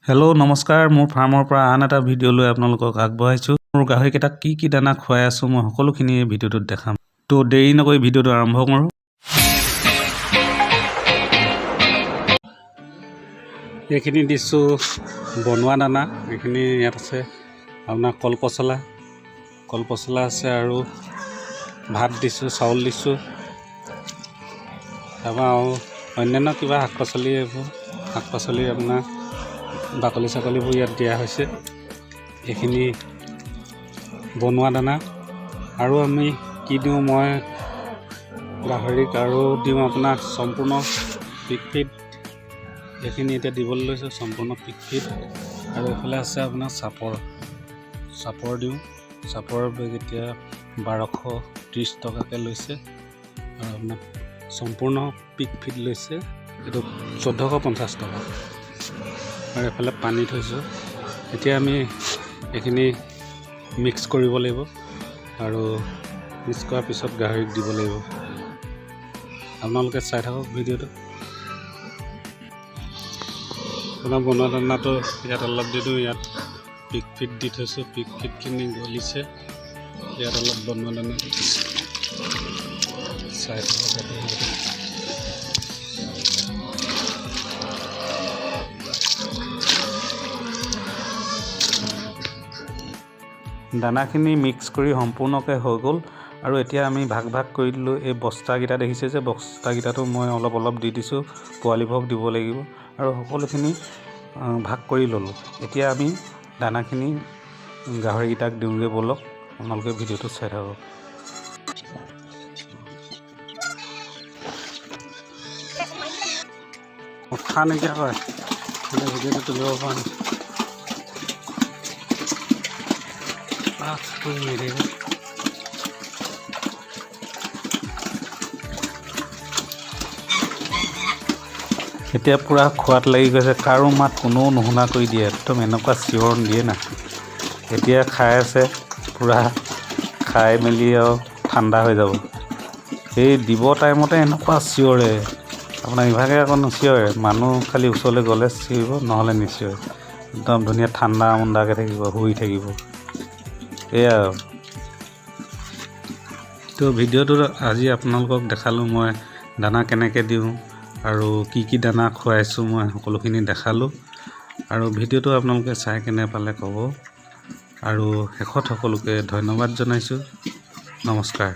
hello नमस्कार मोर फार्মৰ পৰা আন এটা ভিডিও লৈ আপোনালোকক আগবঢ়াইছো মোৰ গাহৰিকেইটা কি দানা খুৱাই আছো মই সকলোখিনি এই ভিডিওটোত দেখাম তো দেৰি নকৰি ভিডিওটো আৰম্ভ কৰো এইখিনি দিছো বনোৱা দানা এইখিনি ইয়াত আছে আপোনাৰ কলপচলা আছে আৰু ভাত দিছো চাউল দিছো তাৰপৰা অন্যান্য কিবা শাক-পাচলি আপোনাৰ বাকলি চাকলিবোৰ ইয়াত দিয়া হৈছে এইখিনি বনোৱা দানা আৰু আমি কি দিওঁ মই গাহৰিক আৰু দিওঁ আপোনাৰ সম্পূৰ্ণ পিক ফিড এইখিনি এতিয়া দিবলৈ লৈছে সম্পূৰ্ণ পিক ফিড আৰু এফালে আছে আপোনাৰ চাপৰ দিওঁ চাপৰ বেগ এতিয়া 1230 টকাকৈ লৈছে আৰু আপোনাৰ সম্পূৰ্ণ পিক ফিড লৈছে এইটো 1450 টকা আৰু এফালে পানী থৈছোঁ এতিয়া আমি এইখিনি মিক্স কৰিব লাগিব আৰু মিক্স কৰাৰ পিছত গাহৰিক দিব লাগিব আপোনালোকে চাই থাকক ভিডিওটো আপোনাৰ বনোৱা দানাটো ইয়াত অলপ দি দিওঁ ইয়াত পিক ফিড দি থৈছোঁ পিক ফিডখিনি গলিছে ইয়াত অলপ বনোৱা দানা দি থৈছোঁ চাই থাকক দানাখিনি মিক্স কৰি সম্পূৰ্ণকৈ হৈ গ'ল আৰু এতিয়া আমি ভাগ কৰি দিলো এই বস্তাকেইটা দেখিছে যে বস্তাকেইটাটো মই অলপ দি দিছোঁ পোৱালিভক দিব লাগিব আৰু সকলোখিনি ভাগ কৰি ল'লোঁ এতিয়া আমি দানাখিনি গাহৰিকেইটাক দিওঁগৈ বলক আপোনালোকে ভিডিওটো চাই থাকক উঠা নাইকিয়া হয় ভিডিওটো তুলিব পৰা এতিয়া পুৰা খোৱাত লাগি গৈছে কাৰো মাত কোনো নুশুনা কৰি দিয়ে একদম এনেকুৱা চিঞৰণ দিয়ে না এতিয়া খাই আছে পুৰা খাই মেলি আৰু ঠাণ্ডা হৈ যাব এই দিব টাইমতে এনেকুৱা চিঞৰে আপোনাৰ ইভাগে আকৌ নচিঞৰে মানুহ খালি ওচৰলৈ গ'লে চিঞৰিব নহ'লে নিচিঞৰে একদম ধুনীয়া ঠাণ্ডা মুণ্ডাকৈ থাকিব শুই থাকিব এয়া তো ভিডিওটো আজি আপোনালোকক দেখালোঁ মই দানা কেনেকৈ দিওঁ আৰু কি দানা খুৱাইছোঁ মই সকলোখিনি দেখালোঁ আৰু ভিডিওটো আপোনালোকে চাই কেনে পালে ক'ব আৰু শেষত সকলোকে ধন্যবাদ জনাইছোঁ নমস্কাৰ